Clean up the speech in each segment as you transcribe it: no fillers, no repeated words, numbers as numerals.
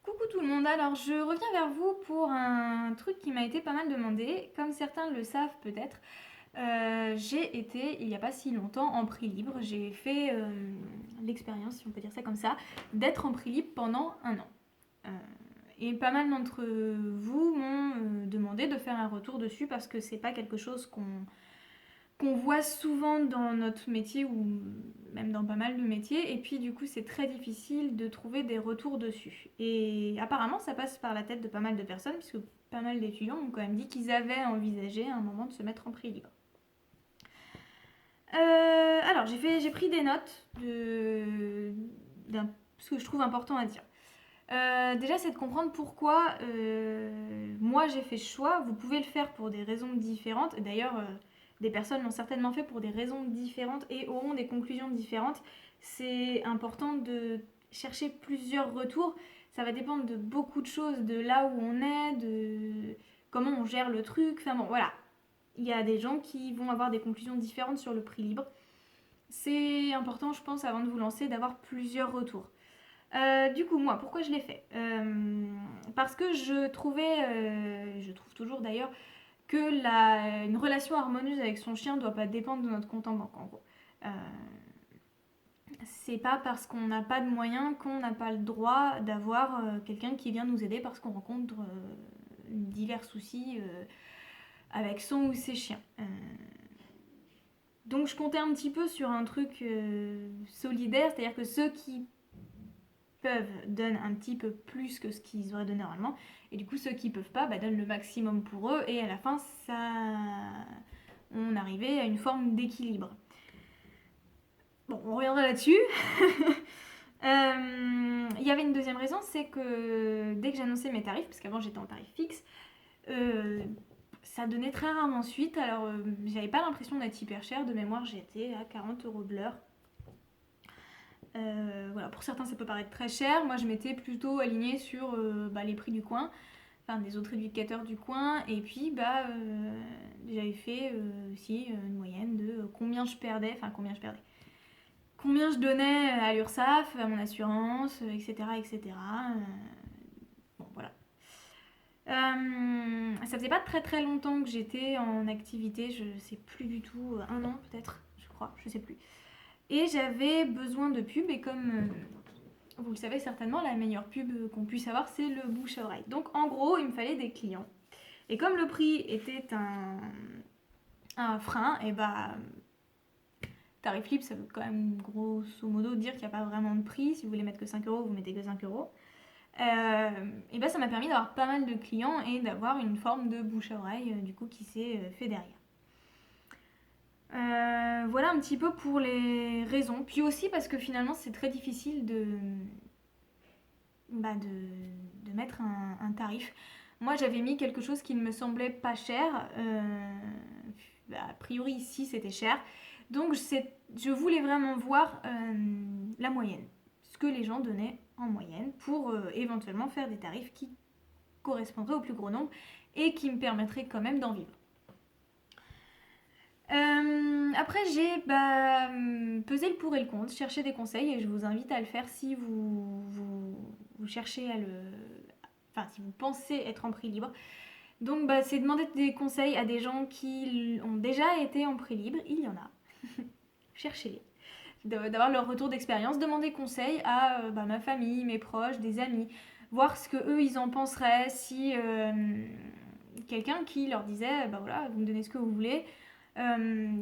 Coucou tout le monde, alors je reviens vers vous pour un truc qui m'a été pas mal demandé. Comme certains le savent peut-être, j'ai été il n'y a pas si longtemps en prix libre. J'ai fait l'expérience, si on peut dire ça comme ça, d'être en prix libre pendant un an. Euh, et pas mal d'entre vous m'ont demandé de faire un retour dessus parce que c'est pas quelque chose qu'on voit souvent dans notre métier ou même dans pas mal de métiers. Et puis du coup, c'est très difficile de trouver des retours dessus. Et apparemment, ça passe par la tête de pas mal de personnes, puisque pas mal d'étudiants ont quand même dit qu'ils avaient envisagé à un moment de se mettre en prix libre. Alors, j'ai pris des notes d'un ce que je trouve important à dire. Déjà, c'est de comprendre pourquoi moi j'ai fait ce choix. Vous pouvez le faire pour des raisons différentes. D'ailleurs, des personnes l'ont certainement fait pour des raisons différentes et auront des conclusions différentes. C'est important de chercher plusieurs retours. Ça va dépendre de beaucoup de choses, de là où on est, de comment on gère le truc. Enfin bon, voilà. Il y a des gens qui vont avoir des conclusions différentes sur le prix libre. C'est important, je pense, avant de vous lancer, d'avoir plusieurs retours. Du coup, moi, pourquoi je l'ai fait Parce que je trouvais, je trouve toujours d'ailleurs, que une relation harmonieuse avec son chien ne doit pas dépendre de notre compte en banque, en gros. Euh, c'est pas parce qu'on n'a pas de moyens qu'on n'a pas le droit d'avoir quelqu'un qui vient nous aider parce qu'on rencontre divers soucis avec son ou ses chiens. Donc je comptais un petit peu sur un truc solidaire, c'est-à-dire que ceux qui peuvent donnent un petit peu plus que ce qu'ils auraient donné normalement, et du coup ceux qui peuvent pas donnent le maximum pour eux, et à la fin on arrivait à une forme d'équilibre. Bon, on reviendra là-dessus. Il y avait une deuxième raison, c'est que dès que j'annonçais mes tarifs, parce qu'avant j'étais en tarif fixe, euh, ça donnait très rarement suite. Alors j'avais pas l'impression d'être hyper cher, de mémoire j'étais à 40 € de l'heure. Voilà, pour certains ça peut paraître très cher, moi je m'étais plutôt alignée sur les prix du coin, enfin des autres éducateurs du coin, et puis j'avais fait aussi une moyenne de combien je donnais à l'URSSAF, à mon assurance, etc. etc. Bon voilà. Ça faisait pas très très longtemps que j'étais en activité, je sais plus du tout, un an peut-être, je crois, je sais plus. Et j'avais besoin de pub, et comme vous le savez certainement, la meilleure pub qu'on puisse avoir, c'est le bouche à oreille. Donc en gros, il me fallait des clients. Et comme le prix était un frein, et tarif libre, ça veut quand même grosso modo dire qu'il n'y a pas vraiment de prix. Si vous voulez mettre que 5 €, vous mettez que 5 €. Et ça m'a permis d'avoir pas mal de clients et d'avoir une forme de bouche à oreille du coup qui s'est fait derrière. Voilà un petit peu pour les raisons. Puis aussi parce que finalement c'est très difficile de mettre un tarif. Moi j'avais mis quelque chose qui ne me semblait pas cher. A priori ici c'était cher. Donc je voulais vraiment voir la moyenne. Ce que les gens donnaient en moyenne pour éventuellement faire des tarifs qui correspondraient au plus gros nombre et qui me permettraient quand même d'en vivre. Après, j'ai pesé le pour et le contre, cherché des conseils, et je vous invite à le faire si vous cherchez enfin, si vous pensez être en prix libre. Donc, c'est demander des conseils à des gens qui ont déjà été en prix libre, il y en a. Cherchez-les. D'avoir leur retour d'expérience, demander conseil à ma famille, mes proches, des amis, voir ce que eux ils en penseraient, si quelqu'un qui leur disait voilà, vous me donnez ce que vous voulez,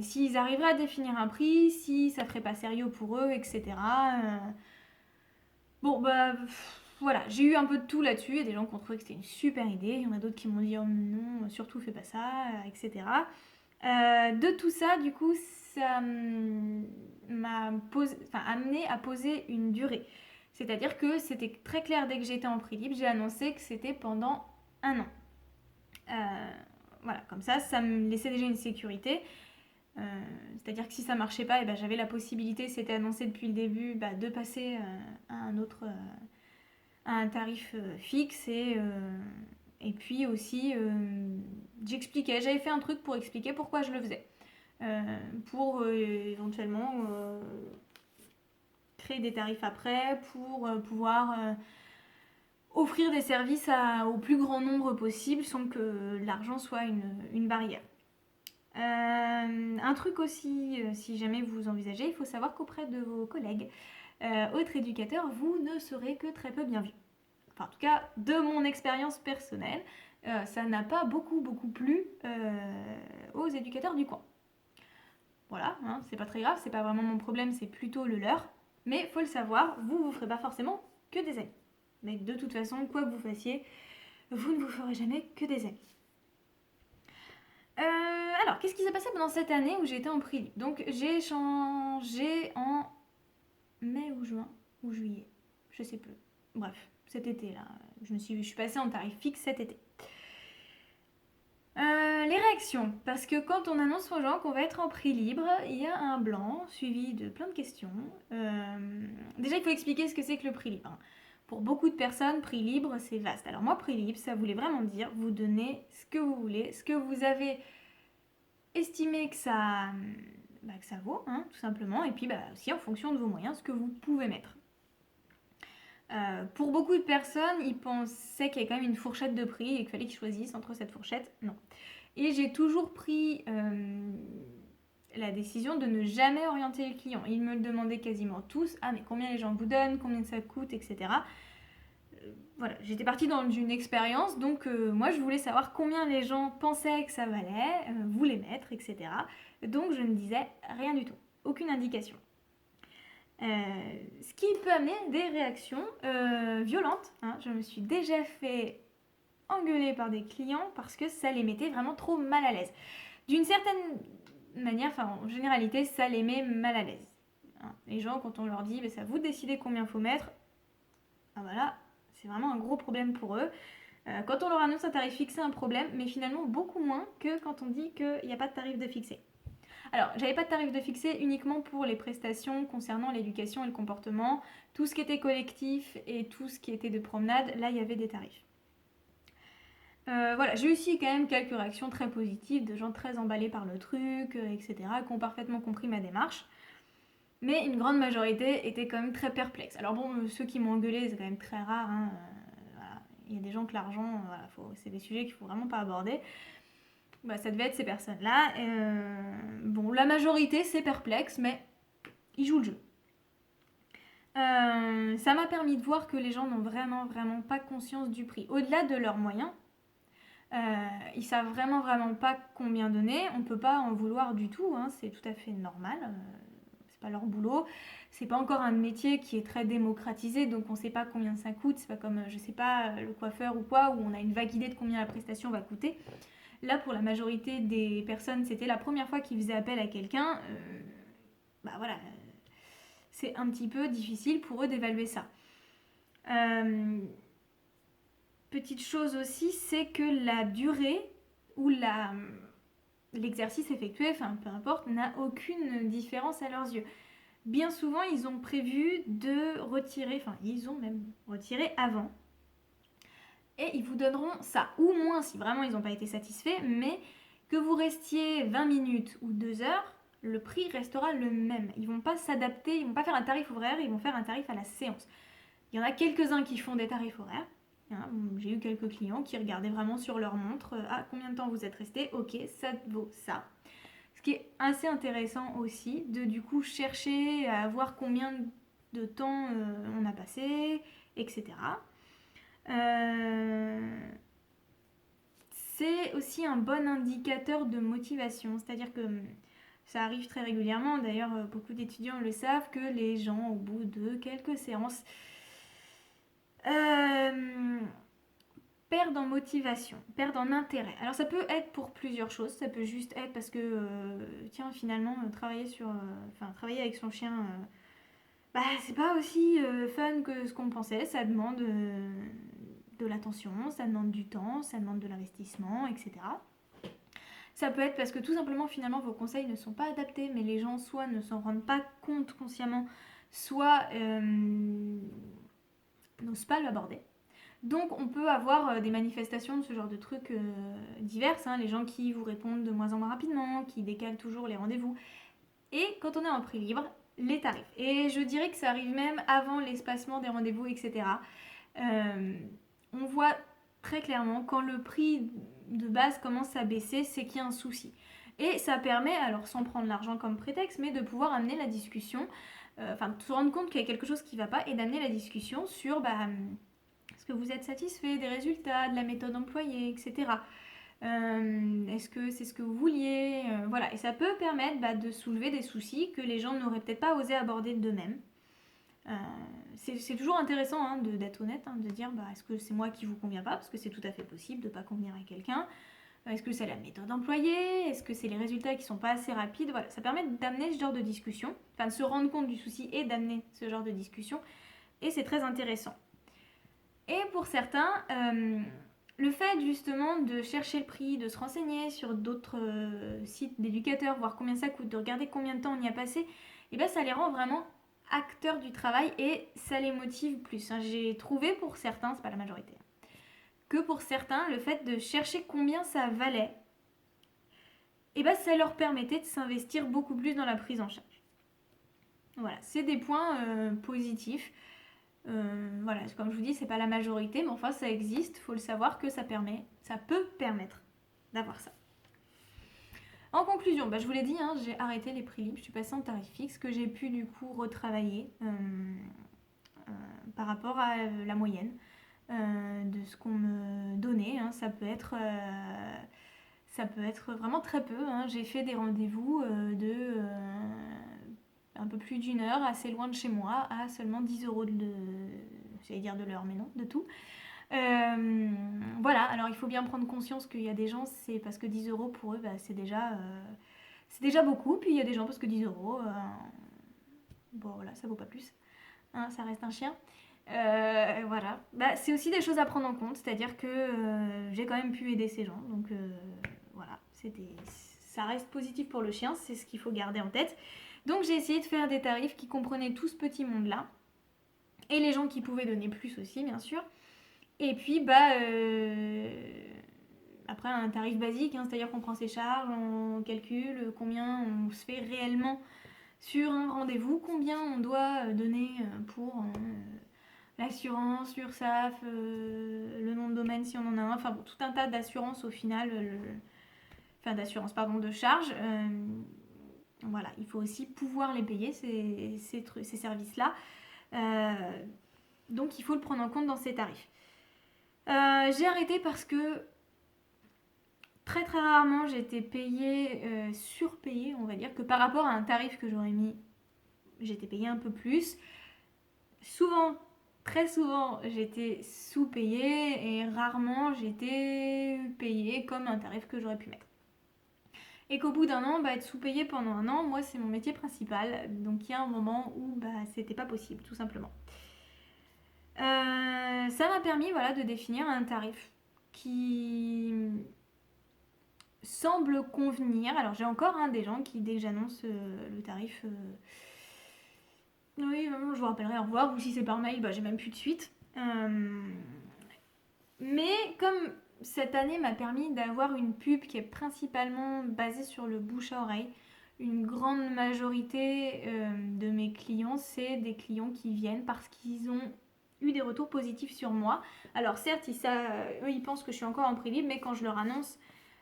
s'ils arriveraient à définir un prix, si ça ferait pas sérieux pour eux, etc. Bon, voilà, j'ai eu un peu de tout là-dessus. Il y a des gens qui ont trouvé que c'était une super idée, il y en a d'autres qui m'ont dit oh non, surtout fais pas ça, etc. De tout ça, du coup, ça amené à poser une durée. C'est-à-dire que c'était très clair dès que j'étais en prix libre, j'ai annoncé que c'était pendant un an. Voilà, comme ça me laissait déjà une sécurité. C'est-à-dire que si ça marchait pas, j'avais la possibilité, c'était annoncé depuis le début, de passer à à un tarif fixe, et puis aussi j'expliquais, j'avais fait un truc pour expliquer pourquoi je le faisais. Pour éventuellement créer des tarifs après, pour pouvoir offrir des services au plus grand nombre possible sans que l'argent soit une barrière. Un truc aussi, si jamais vous envisagez, il faut savoir qu'auprès de vos collègues, autres éducateurs, vous ne serez que très peu bien vu. Enfin, en tout cas, de mon expérience personnelle, ça n'a pas beaucoup plu aux éducateurs du coin. Voilà, hein, c'est pas très grave, c'est pas vraiment mon problème, c'est plutôt le leur. Mais faut le savoir, vous ferez pas forcément que des amis. Mais de toute façon, quoi que vous fassiez, vous ne vous ferez jamais que des amis. Alors, qu'est-ce qui s'est passé pendant cette année où j'étais en prix? Donc, j'ai changé en mai ou juin ou juillet, je sais plus. Bref, cet été là, je suis passée en tarif fixe cet été. Les réactions, parce que quand on annonce aux gens qu'on va être en prix libre, il y a un blanc suivi de plein de questions. Déjà, il faut expliquer ce que c'est que le prix libre, hein. Pour beaucoup de personnes, prix libre, c'est vaste. Alors moi, prix libre, ça voulait vraiment dire vous donnez ce que vous voulez, ce que vous avez estimé que ça vaut, hein, tout simplement, et puis aussi en fonction de vos moyens, ce que vous pouvez mettre. Pour beaucoup de personnes, ils pensaient qu'il y avait quand même une fourchette de prix et qu'il fallait qu'ils choisissent entre cette fourchette. Non. Et j'ai toujours pris la décision de ne jamais orienter le client. Ils me le demandaient quasiment tous. Ah, mais combien les gens vous donnent, combien ça coûte, etc. Voilà, j'étais partie dans une expérience, donc moi je voulais savoir combien les gens pensaient que ça valait, voulaient mettre, etc. Donc je ne disais rien du tout, aucune indication. Ce qui peut amener des réactions violentes, hein. Je me suis déjà fait engueuler par des clients parce que ça les mettait vraiment trop mal à l'aise. D'une certaine manière, enfin en généralité, ça les met mal à l'aise, hein. Les gens, quand on leur dit c'est à vous de décider combien il faut mettre, voilà, c'est vraiment un gros problème pour eux. Quand on leur annonce un tarif fixé, un problème, mais finalement beaucoup moins que quand on dit qu'il n'y a pas de tarif de fixé. Alors, j'avais pas de tarif de fixé uniquement pour les prestations concernant l'éducation et le comportement. Tout ce qui était collectif et tout ce qui était de promenade, là, il y avait des tarifs. Voilà, j'ai eu aussi quand même quelques réactions très positives de gens très emballés par le truc, etc., qui ont parfaitement compris ma démarche. Mais une grande majorité était quand même très perplexe. Alors bon, ceux qui m'ont engueulé, c'est quand même très rare, hein. Voilà. Il y a des gens que l'argent, voilà, c'est des sujets qu'il faut vraiment pas aborder. Ça devait être ces personnes-là. Bon, la majorité, c'est perplexe, mais ils jouent le jeu. Ça m'a permis de voir que les gens n'ont vraiment pas conscience du prix. Au-delà de leurs moyens, ils savent vraiment pas combien donner. On ne peut pas en vouloir du tout, hein, c'est tout à fait normal. C'est pas leur boulot. C'est pas encore un métier qui est très démocratisé, donc on sait pas combien ça coûte. C'est pas comme, je sais pas, le coiffeur ou quoi, où on a une vague idée de combien la prestation va coûter. Là, pour la majorité des personnes, c'était la première fois qu'ils faisaient appel à quelqu'un. Voilà, c'est un petit peu difficile pour eux d'évaluer ça. Petite chose aussi, c'est que la durée ou l'exercice effectué, enfin peu importe, n'a aucune différence à leurs yeux. Bien souvent, ils ont prévu de retirer, enfin ils ont même retiré avant. Et ils vous donneront ça, ou moins si vraiment ils n'ont pas été satisfaits, mais que vous restiez 20 minutes ou 2 heures, le prix restera le même. Ils ne vont pas s'adapter, ils ne vont pas faire un tarif horaire, ils vont faire un tarif à la séance. Il y en a quelques-uns qui font des tarifs horaires. Hein, j'ai eu quelques clients qui regardaient vraiment sur leur montre, combien de temps vous êtes resté, ok, ça vaut ça. Ce qui est assez intéressant aussi, de du coup chercher à voir combien de temps on a passé, etc. C'est aussi un bon indicateur de motivation, c'est-à-dire que ça arrive très régulièrement, d'ailleurs beaucoup d'étudiants le savent, que les gens au bout de quelques séances perdent en motivation, perdent en intérêt. Alors ça peut être pour plusieurs choses, ça peut juste être parce que finalement travailler avec son chien, c'est pas aussi fun que ce qu'on pensait, ça demande de l'attention, ça demande du temps, ça demande de l'investissement, etc. Ça peut être parce que tout simplement finalement vos conseils ne sont pas adaptés, mais les gens soit ne s'en rendent pas compte consciemment, soit n'osent pas l'aborder. Donc on peut avoir des manifestations de ce genre de trucs diverses, hein, les gens qui vous répondent de moins en moins rapidement, qui décalent toujours les rendez-vous. Et quand on est en prix libre, les tarifs. Et je dirais que ça arrive même avant l'espacement des rendez-vous, etc. on voit très clairement quand le prix de base commence à baisser, c'est qu'il y a un souci. Et ça permet, alors sans prendre l'argent comme prétexte, mais de pouvoir amener la discussion, de se rendre compte qu'il y a quelque chose qui ne va pas et d'amener la discussion sur est-ce que vous êtes satisfait des résultats, de la méthode employée, etc. Est-ce que c'est ce que vous vouliez, voilà. Et ça peut permettre de soulever des soucis que les gens n'auraient peut-être pas osé aborder d'eux-mêmes. C'est toujours intéressant d'être honnête, de dire est-ce que c'est moi qui vous convient pas, parce que c'est tout à fait possible de ne pas convenir à quelqu'un. Est-ce que c'est la méthode employée? Est-ce que c'est les résultats qui sont pas assez rapides? Voilà, ça permet d'amener ce genre de discussion, de se rendre compte du souci et d'amener ce genre de discussion. Et c'est très intéressant. Et pour certains, le fait justement de chercher le prix, de se renseigner sur d'autres sites d'éducateurs, voir combien ça coûte, de regarder combien de temps on y a passé, ça les rend vraiment acteurs du travail et ça les motive plus. J'ai trouvé pour certains, c'est pas la majorité, que pour certains, le fait de chercher combien ça valait, ça leur permettait de s'investir beaucoup plus dans la prise en charge. Voilà, c'est des points positifs. Voilà, comme je vous dis, c'est pas la majorité, mais enfin ça existe, faut le savoir que ça peut permettre d'avoir ça. En conclusion, je vous l'ai dit, j'ai arrêté les prix libres, je suis passée en tarif fixe, que j'ai pu du coup retravailler par rapport à la moyenne de ce qu'on me donnait. Ça peut être vraiment très peu. J'ai fait des rendez-vous de un peu plus d'une heure, assez loin de chez moi, à seulement 10 euros j'allais dire de l'heure, mais non, de tout. Voilà, alors il faut bien prendre conscience qu'il y a des gens, c'est parce que 10 euros pour eux, c'est déjà beaucoup. Puis il y a des gens parce que 10 euros, voilà, ça vaut pas plus. Ça reste un chien. Voilà. C'est aussi des choses à prendre en compte, c'est-à-dire que j'ai quand même pu aider ces gens. Donc voilà, ça reste positif pour le chien, c'est ce qu'il faut garder en tête. Donc j'ai essayé de faire des tarifs qui comprenaient tout ce petit monde-là. Et les gens qui pouvaient donner plus aussi, bien sûr. Et puis, après, un tarif basique, c'est-à-dire qu'on prend ses charges, on calcule combien on se fait réellement sur un rendez-vous, combien on doit donner pour l'assurance, l'URSSAF, le nom de domaine si on en a un, tout un tas d'assurances au final, de charges. Voilà, il faut aussi pouvoir les payer, ces services-là. Donc il faut le prendre en compte dans ces tarifs. J'ai arrêté parce que très très rarement j'étais payée, surpayée, on va dire, que par rapport à un tarif que j'aurais mis, j'étais payée un peu plus. Souvent, très souvent, j'étais sous-payée et rarement j'étais payée comme un tarif que j'aurais pu mettre. Et qu'au bout d'un an, être sous-payée pendant un an, moi c'est mon métier principal, donc il y a un moment où c'était pas possible, tout simplement. Ça m'a permis de définir un tarif qui semble convenir. Alors j'ai encore des gens qui, dès que j'annonce le tarif, oui, je vous rappellerai au revoir, ou si c'est par mail, j'ai même plus de suite. Mais comme cette année m'a permis d'avoir une pub qui est principalement basée sur le bouche à oreille, une grande majorité de mes clients, c'est des clients qui viennent parce qu'ils ont eu des retours positifs sur moi. Alors certes, eux ils pensent que je suis encore en prix libre, mais quand je leur annonce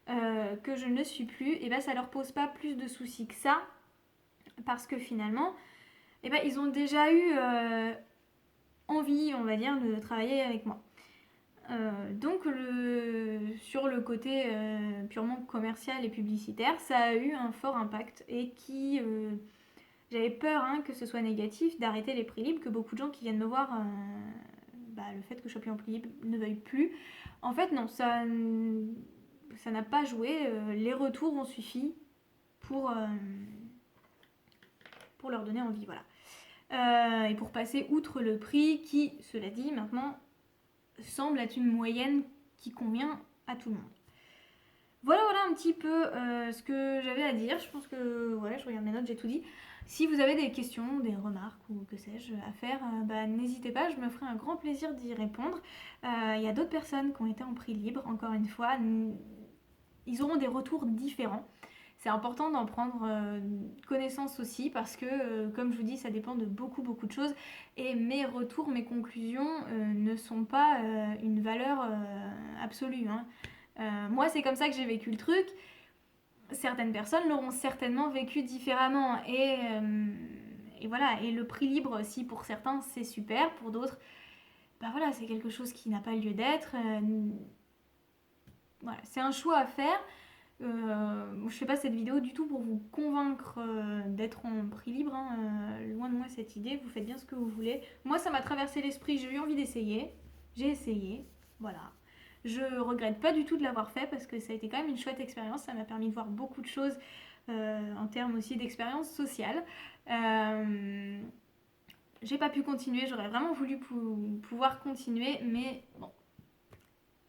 que je ne le suis plus, ça leur pose pas plus de soucis que ça, parce que finalement, ils ont déjà eu envie, on va dire, de travailler avec moi. Donc sur le côté purement commercial et publicitaire, ça a eu un fort impact et j'avais peur que ce soit négatif d'arrêter les prix libres, que beaucoup de gens qui viennent me voir, le fait que je sois plus en prix libre ne veuille plus. En fait non, ça n'a pas joué, les retours ont suffi pour leur donner envie, voilà. Et pour passer outre le prix qui, cela dit, maintenant semble être une moyenne qui convient à tout le monde. Voilà un petit peu ce que j'avais à dire. Je pense que, je regarde mes notes, j'ai tout dit. Si vous avez des questions, des remarques ou que sais-je à faire, n'hésitez pas, je me ferai un grand plaisir d'y répondre. Il y a d'autres personnes qui ont été en prix libre, encore une fois, ils auront des retours différents. c'est important d'en prendre connaissance aussi parce que, comme je vous dis, ça dépend de beaucoup de choses et mes retours, mes conclusions ne sont pas une valeur absolue, hein. Moi, c'est comme ça que j'ai vécu le truc. Certaines personnes l'auront certainement vécu différemment et voilà. Et le prix libre, si pour certains c'est super, pour d'autres, bah voilà, c'est quelque chose qui n'a pas lieu d'être. Voilà, c'est un choix à faire. Je fais pas cette vidéo du tout pour vous convaincre d'être en prix libre, hein. Loin de moi cette idée, vous faites bien ce que vous voulez. Moi, ça m'a traversé l'esprit, j'ai eu envie d'essayer. J'ai essayé, voilà. Je regrette pas du tout de l'avoir fait parce que ça a été quand même une chouette expérience. Ça m'a permis de voir beaucoup de choses en termes aussi d'expérience sociale. J'ai pas pu continuer, j'aurais vraiment voulu pouvoir continuer, mais bon,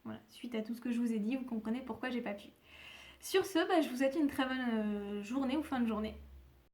voilà, suite à tout ce que je vous ai dit, vous comprenez pourquoi j'ai pas pu. Sur ce, bah, je vous souhaite une très bonne journée ou fin de journée.